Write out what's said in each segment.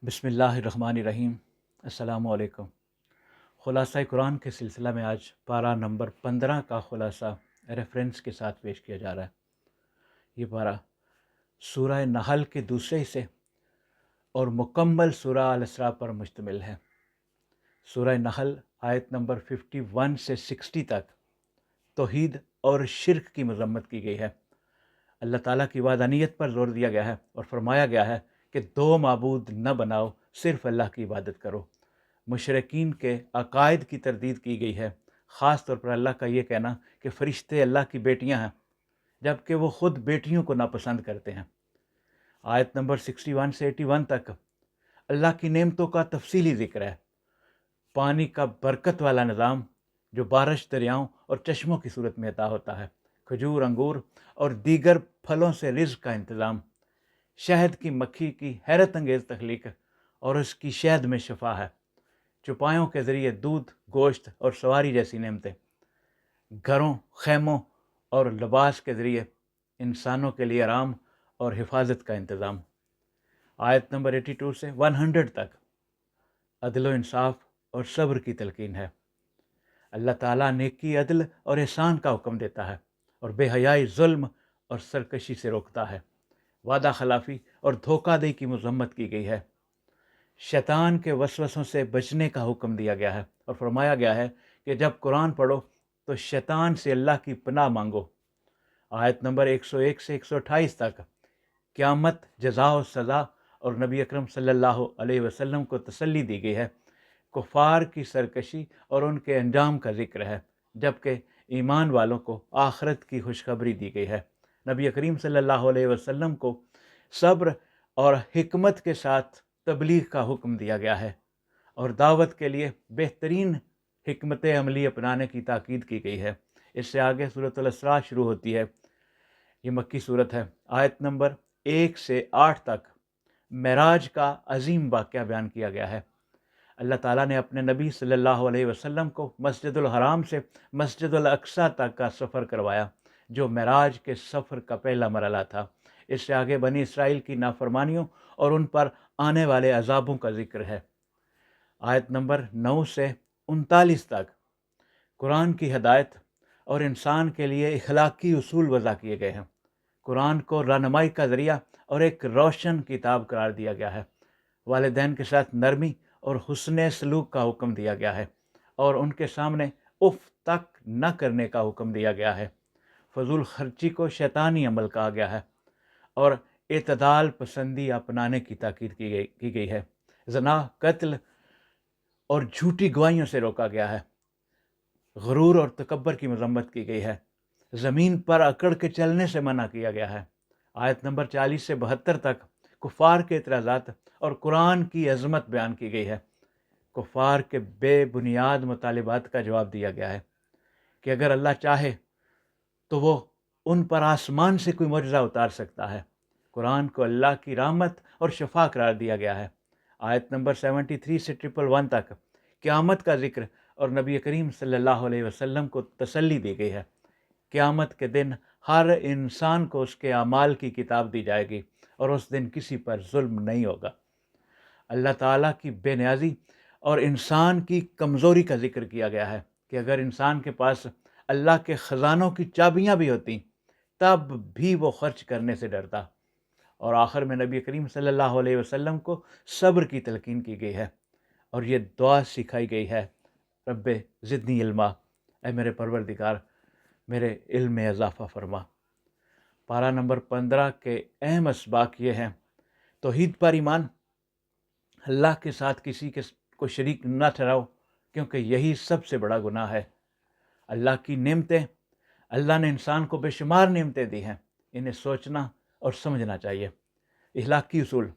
بسم اللہ الرحمن الرحیم۔ السلام علیکم۔ خلاصہ قرآن کے سلسلہ میں آج پارہ نمبر 15 کا خلاصہ ریفرنس کے ساتھ پیش کیا جا رہا ہے۔ یہ پارہ سورہ نحل کے دوسرے حصے اور مکمل سورہ الاسراء پر مشتمل ہے۔ سورہ نحل آیت نمبر 51 سے 60 تک توحید اور شرک کی مذمت کی گئی ہے۔ اللہ تعالیٰ کی وحدانیت پر زور دیا گیا ہے اور فرمایا گیا ہے کہ دو معبود نہ بناؤ، صرف اللہ کی عبادت کرو۔ مشرکین کے عقائد کی تردید کی گئی ہے، خاص طور پر اللہ کا یہ کہنا کہ فرشتے اللہ کی بیٹیاں ہیں جبکہ وہ خود بیٹیوں کو ناپسند کرتے ہیں۔ آیت نمبر 61 سے 81 تک اللہ کی نعمتوں کا تفصیلی ذکر ہے۔ پانی کا برکت والا نظام جو بارش، دریاؤں اور چشموں کی صورت میں عطا ہوتا ہے، کھجور، انگور اور دیگر پھلوں سے رزق کا انتظام، شہد کی مکھی کی حیرت انگیز تخلیق اور اس کی شہد میں شفا ہے، چوپایوں کے ذریعے دودھ، گوشت اور سواری جیسی نعمتیں، گھروں، خیموں اور لباس کے ذریعے انسانوں کے لیے آرام اور حفاظت کا انتظام۔ آیت نمبر 82 سے 100 تک عدل و انصاف اور صبر کی تلقین ہے۔ اللہ تعالیٰ نیکی، عدل اور احسان کا حکم دیتا ہے اور بے حیائی، ظلم اور سرکشی سے روکتا ہے۔ وعدہ خلافی اور دھوکہ دہی کی مذمت کی گئی ہے۔ شیطان کے وسوسوں سے بچنے کا حکم دیا گیا ہے اور فرمایا گیا ہے کہ جب قرآن پڑھو تو شیطان سے اللہ کی پناہ مانگو۔ آیت نمبر 101 سے 128 تک قیامت، جزا و سزا اور نبی اکرم صلی اللہ علیہ وسلم کو تسلی دی گئی ہے۔ کفار کی سرکشی اور ان کے انجام کا ذکر ہے، جبکہ ایمان والوں کو آخرت کی خوشخبری دی گئی ہے۔ نبی کریم صلی اللہ علیہ وسلم کو صبر اور حکمت کے ساتھ تبلیغ کا حکم دیا گیا ہے اور دعوت کے لیے بہترین حکمت عملی اپنانے کی تاکید کی گئی ہے۔ اس سے آگے سورۃ الاسراء شروع ہوتی ہے۔ یہ مکی صورت ہے۔ آیت نمبر 1 سے 8 تک معراج کا عظیم واقعہ بیان کیا گیا ہے۔ اللہ تعالیٰ نے اپنے نبی صلی اللہ علیہ وسلم کو مسجد الحرام سے مسجد الاقصیٰ تک کا سفر کروایا، جو معراج کے سفر کا پہلا مرحلہ تھا۔ اس سے آگے بنی اسرائیل کی نافرمانیوں اور ان پر آنے والے عذابوں کا ذکر ہے۔ آیت نمبر 9 سے 39 تک قرآن کی ہدایت اور انسان کے لیے اخلاقی اصول وضع کیے گئے ہیں۔ قرآن کو رہنمائی کا ذریعہ اور ایک روشن کتاب قرار دیا گیا ہے۔ والدین کے ساتھ نرمی اور حسن سلوک کا حکم دیا گیا ہے اور ان کے سامنے اف تک نہ کرنے کا حکم دیا گیا ہے۔ فضول خرچی کو شیطانی عمل کہا گیا ہے اور اعتدال پسندی اپنانے کی تاکید کی گئی ہے۔ زنا، قتل اور جھوٹی گواہیوں سے روکا گیا ہے۔ غرور اور تکبر کی مذمت کی گئی ہے۔ زمین پر اکڑ کے چلنے سے منع کیا گیا ہے۔ آیت نمبر 40 سے 72 تک کفار کے اعتراضات اور قرآن کی عظمت بیان کی گئی ہے۔ کفار کے بے بنیاد مطالبات کا جواب دیا گیا ہے کہ اگر اللہ چاہے تو وہ ان پر آسمان سے کوئی معجزہ اتار سکتا ہے۔ قرآن کو اللہ کی رحمت اور شفا قرار دیا گیا ہے۔ آیت نمبر 73 سے 111 تک قیامت کا ذکر اور نبی کریم صلی اللہ علیہ وسلم کو تسلی دی گئی ہے۔ قیامت کے دن ہر انسان کو اس کے اعمال کی کتاب دی جائے گی اور اس دن کسی پر ظلم نہیں ہوگا۔ اللہ تعالیٰ کی بے نیازی اور انسان کی کمزوری کا ذکر کیا گیا ہے کہ اگر انسان کے پاس اللہ کے خزانوں کی چابیاں بھی ہوتیں تب بھی وہ خرچ کرنے سے ڈرتا۔ اور آخر میں نبی کریم صلی اللہ علیہ وسلم کو صبر کی تلقین کی گئی ہے اور یہ دعا سکھائی گئی ہے، رب زدنی علما، اے میرے پروردگار میرے علم میں اضافہ فرما۔ پارہ نمبر 15 کے اہم اسباق یہ ہیں: توحید پر ایمان، اللہ کے ساتھ کسی کو شریک نہ ٹھہراؤ کیونکہ یہی سب سے بڑا گناہ ہے۔ اللہ کی نعمتیں، اللہ نے انسان کو بے شمار نعمتیں دی ہیں، انہیں سوچنا اور سمجھنا چاہیے۔ اخلاقی اصول: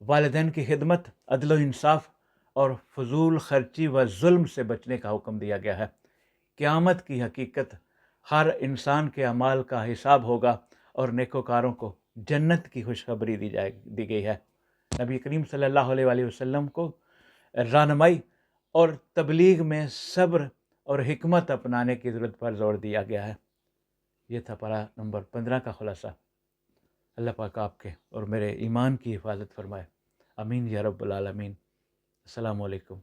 والدین کی خدمت، عدل و انصاف اور فضول خرچی و ظلم سے بچنے کا حکم دیا گیا ہے۔ قیامت کی حقیقت: ہر انسان کے اعمال کا حساب ہوگا اور نیکوکاروں کو جنت کی خوشخبری دی گئی ہے۔ نبی کریم صلی اللہ علیہ وآلہ وسلم کو رہنمائی اور تبلیغ میں صبر اور حکمت اپنانے کی ضرورت پر زور دیا گیا ہے۔ یہ تھا پارہ نمبر 15 کا خلاصہ۔ اللہ پاک آپ کے اور میرے ایمان کی حفاظت فرمائے۔ آمین یا رب العالمین۔ السلام علیکم۔